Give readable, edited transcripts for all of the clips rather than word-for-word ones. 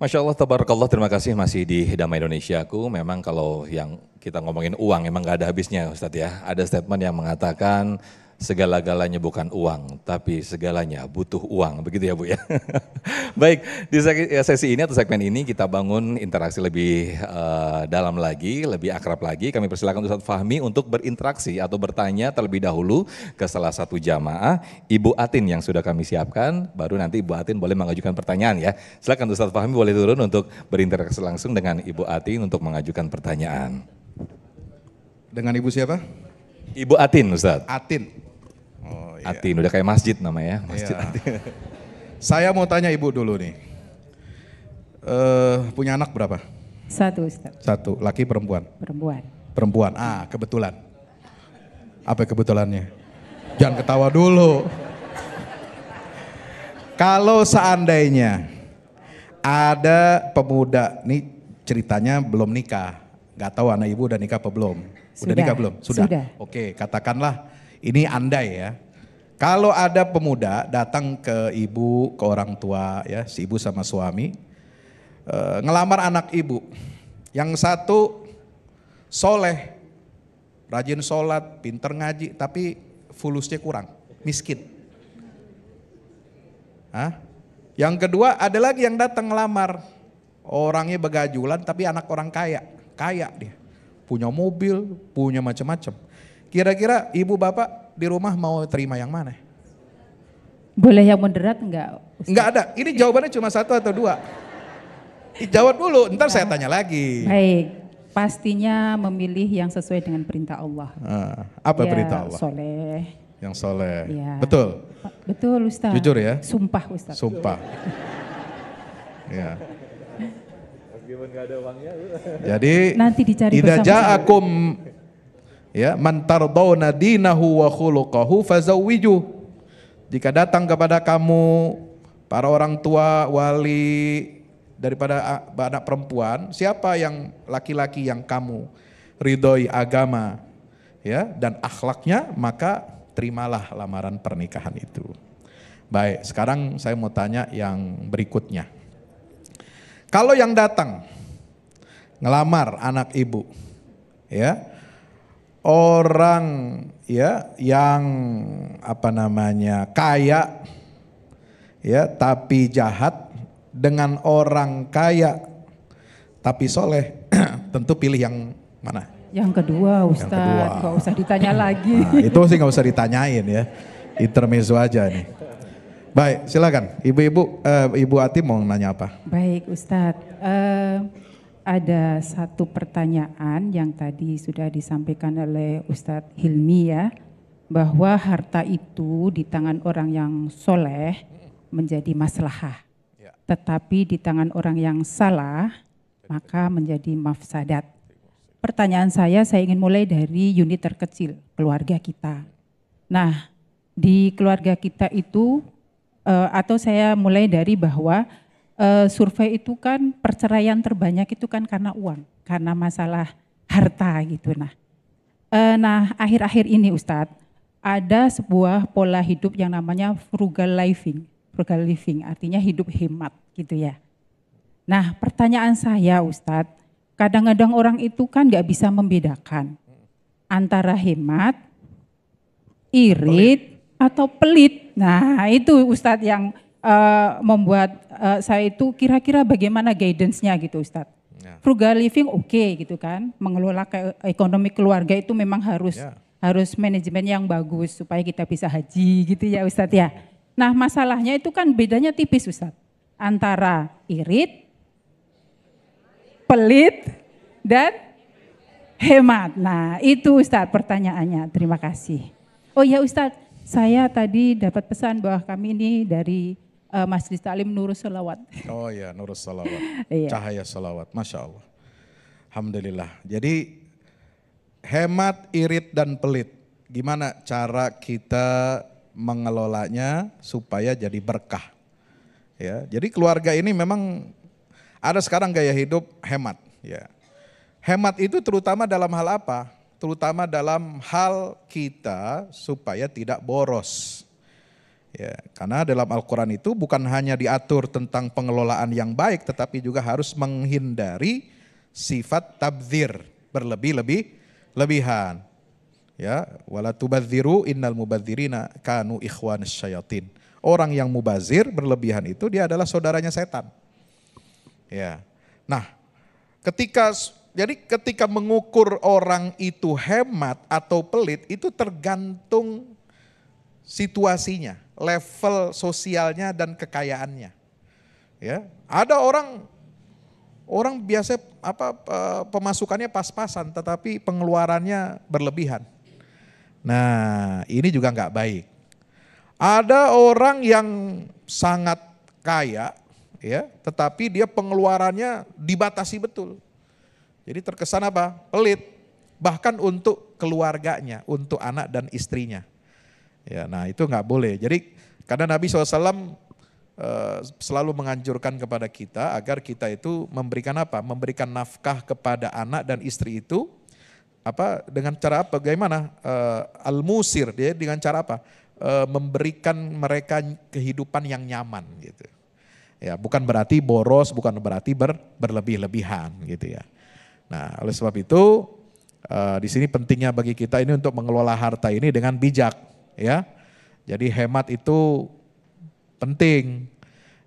Masya Allah, tabarakallah, terima kasih masih di Damai Indonesiaku. Memang kalau yang kita ngomongin uang emang gak ada habisnya Ustadz ya. Ada statement yang mengatakan segala-galanya bukan uang, tapi segalanya butuh uang. Begitu ya Bu ya. Baik, di sesi ini atau segmen ini kita bangun interaksi lebih dalam lagi, lebih akrab lagi. Kami persilakan Ustadz Fahmi untuk berinteraksi atau bertanya terlebih dahulu ke salah satu jamaah, Ibu Atin yang sudah kami siapkan. Baru nanti Ibu Atin boleh mengajukan pertanyaan ya. Silakan Ustadz Fahmi boleh turun untuk berinteraksi langsung dengan Ibu Atin untuk mengajukan pertanyaan. Dengan Ibu siapa? Ibu Atin Ustadz. Atin. Oh, iya. Atin, udah kayak masjid namanya, Masjid Iya. Atin. Saya mau tanya Ibu dulu nih. Punya anak berapa? Satu Ustaz. Satu, laki perempuan? Perempuan. Perempuan, kebetulan. Apa kebetulannya? Jangan ketawa dulu. Kalau seandainya ada pemuda, nih ceritanya belum nikah. Gak tahu anak ibu udah nikah apa belum? Udah nikah belum? Sudah. Oke, katakanlah ini andai ya. Kalau ada pemuda datang ke ibu, ke orang tua ya, si ibu sama suami, ngelamar anak ibu. Yang satu soleh, rajin sholat, pinter ngaji, tapi fulusnya kurang, miskin. Yang kedua ada lagi yang datang ngelamar, orangnya begajulan tapi anak orang kaya, kaya dia. Punya mobil, punya macam-macam. Kira-kira ibu bapak di rumah mau terima yang mana? Boleh yang moderat enggak? Ustaz? Enggak ada, ini jawabannya cuma satu atau dua. Jawab dulu, ntar saya tanya lagi. Baik, pastinya memilih yang sesuai dengan perintah Allah. Apa Ya, perintah Allah? Soleh. Yang soleh. Ya. Betul? Betul Ustaz. Jujur ya? Sumpah Ustaz. Sumpah. Ya. Jadi Nanti dicari idza bersama-sama. ja'akum ya man tardawna dinahu wa khuluquhu fazawwiju. Jika datang kepada kamu para orang tua, wali daripada anak perempuan, siapa yang laki-laki yang kamu ridhoi agama ya dan akhlaknya, maka terimalah lamaran pernikahan itu. Baik, sekarang saya mau tanya yang berikutnya. Kalau yang datang ngelamar anak ibu, ya orang ya yang kaya, ya tapi jahat dengan orang kaya tapi soleh, tentu pilih yang mana? Yang kedua Ustaz, nggak usah ditanya lagi. Nah, itu sih nggak usah ditanyain ya, intermezzo aja nih. Baik, silakan. Ibu Ati mau nanya apa? Baik Ustadz, ada satu pertanyaan yang tadi sudah disampaikan oleh Ustadz Hilmi ya, bahwa harta itu di tangan orang yang soleh menjadi maslahah, tetapi di tangan orang yang salah maka menjadi mafsadat. Pertanyaan saya ingin mulai dari unit terkecil, keluarga kita. Nah, di keluarga kita itu, atau saya mulai dari bahwa survei itu kan perceraian terbanyak itu kan karena uang, karena masalah harta gitu. Nah akhir-akhir ini Ustadz, ada sebuah pola hidup yang namanya frugal living artinya hidup hemat gitu ya. Nah pertanyaan saya Ustadz, kadang-kadang orang itu kan nggak bisa membedakan antara hemat, irit, atau pelit. Nah itu Ustadz yang membuat saya itu kira-kira bagaimana guidance-nya gitu Ustadz. Frugal living oke gitu kan, mengelola ekonomi keluarga itu memang harus manajemen yang bagus supaya kita bisa haji gitu ya Ustadz ya. Nah masalahnya itu kan bedanya tipis Ustadz, antara irit, pelit, dan hemat. Nah itu Ustadz pertanyaannya, terima kasih. Oh ya Ustadz, saya tadi dapat pesan bahwa kami ini dari Majelis Taklim Nurus Sholawat. Oh ya, Nurus Sholawat, Iya. Cahaya Sholawat, Masya Allah. Alhamdulillah. Jadi hemat, irit, dan pelit. Gimana cara kita mengelolanya supaya jadi berkah? Ya, jadi keluarga ini memang ada sekarang gaya hidup hemat. Ya, hemat itu terutama dalam hal apa? Terutama dalam hal kita supaya tidak boros. Ya, karena dalam Al-Quran itu bukan hanya diatur tentang pengelolaan yang baik, tetapi juga harus menghindari sifat tabdzir, berlebihan. Ya, wala tubadziru innal mubadzirina kanu ikhwanas syayatin. Orang yang mubazir berlebihan itu dia adalah saudaranya setan. Ya. Nah, ketika mengukur orang itu hemat atau pelit itu tergantung situasinya, level sosialnya dan kekayaannya. Ya, ada orang biasa pemasukannya pas-pasan tetapi pengeluarannya berlebihan. Nah, ini juga nggak baik. Ada orang yang sangat kaya, ya, tetapi dia pengeluarannya dibatasi betul. Jadi terkesan apa? Pelit, bahkan untuk keluarganya, untuk anak dan istrinya. Ya, nah itu nggak boleh. Jadi karena Nabi SAW selalu menganjurkan kepada kita agar kita itu memberikan apa? Memberikan nafkah kepada anak dan istri itu dengan cara apa? Bagaimana? Al-musir, dia dengan cara apa? Memberikan mereka kehidupan yang nyaman gitu. Ya, bukan berarti boros, bukan berarti berlebih-lebihan gitu ya. Nah, oleh sebab itu di sini pentingnya bagi kita ini untuk mengelola harta ini dengan bijak, ya. Jadi hemat itu penting,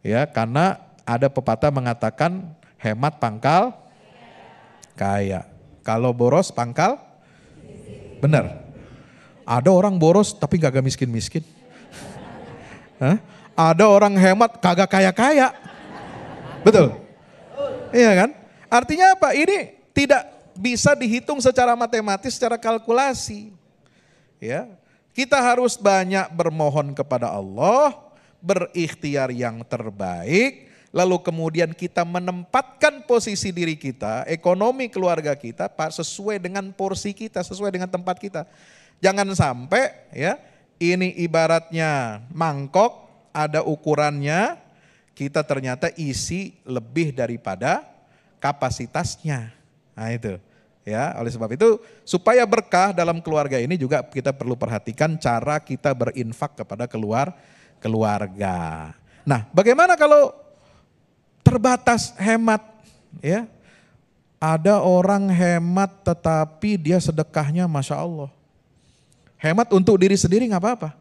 ya, karena ada pepatah mengatakan hemat pangkal kaya. Kalau boros pangkal, benar. Ada orang boros tapi kagak miskin-miskin. Ada orang hemat kagak kaya-kaya. Betul? Iya kan? Artinya apa? Ini tidak bisa dihitung secara matematis, secara kalkulasi. Ya, kita harus banyak bermohon kepada Allah, berikhtiar yang terbaik, lalu kemudian kita menempatkan posisi diri kita, ekonomi keluarga kita sesuai dengan porsi kita, sesuai dengan tempat kita. Jangan sampai ya, ini ibaratnya mangkok, ada ukurannya, kita ternyata isi lebih daripada kapasitasnya. Nah itu. Ya, oleh sebab itu supaya berkah dalam keluarga ini juga kita perlu perhatikan cara kita berinfak kepada keluarga. Nah, bagaimana kalau terbatas hemat, ya? Ada orang hemat tetapi dia sedekahnya Masya Allah. Hemat untuk diri sendiri nggak apa-apa.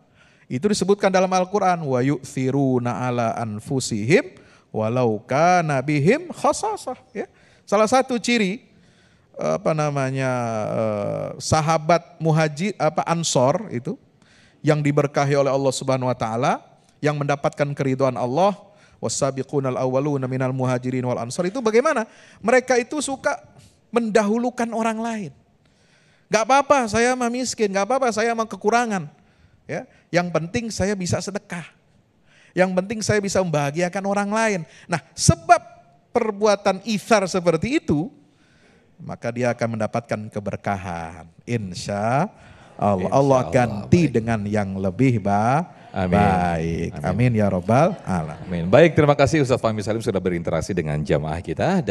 Itu disebutkan dalam Al-Quran. Wa yu'thiruna ala anfusihim walau kana bihim khasasah. Ya. Salah satu ciri sahabat muhajir Ansor itu yang diberkahi oleh Allah Subhanahu wa taala, yang mendapatkan keridhaan Allah, wasabiqunal awwaluna minal muhajirin wal ansor, itu bagaimana? Mereka itu suka mendahulukan orang lain. Gak apa-apa saya mah miskin, gak apa-apa saya mah kekurangan. Ya, yang penting saya bisa sedekah. Yang penting saya bisa membahagiakan orang lain. Nah, sebab perbuatan itsar seperti itu, maka dia akan mendapatkan keberkahan. Insya Allah. Allah ganti dengan yang lebih baik. Amin ya robbal alamin. Amin. Baik, terima kasih Ustaz Fahmi Salim sudah berinteraksi dengan jamaah kita.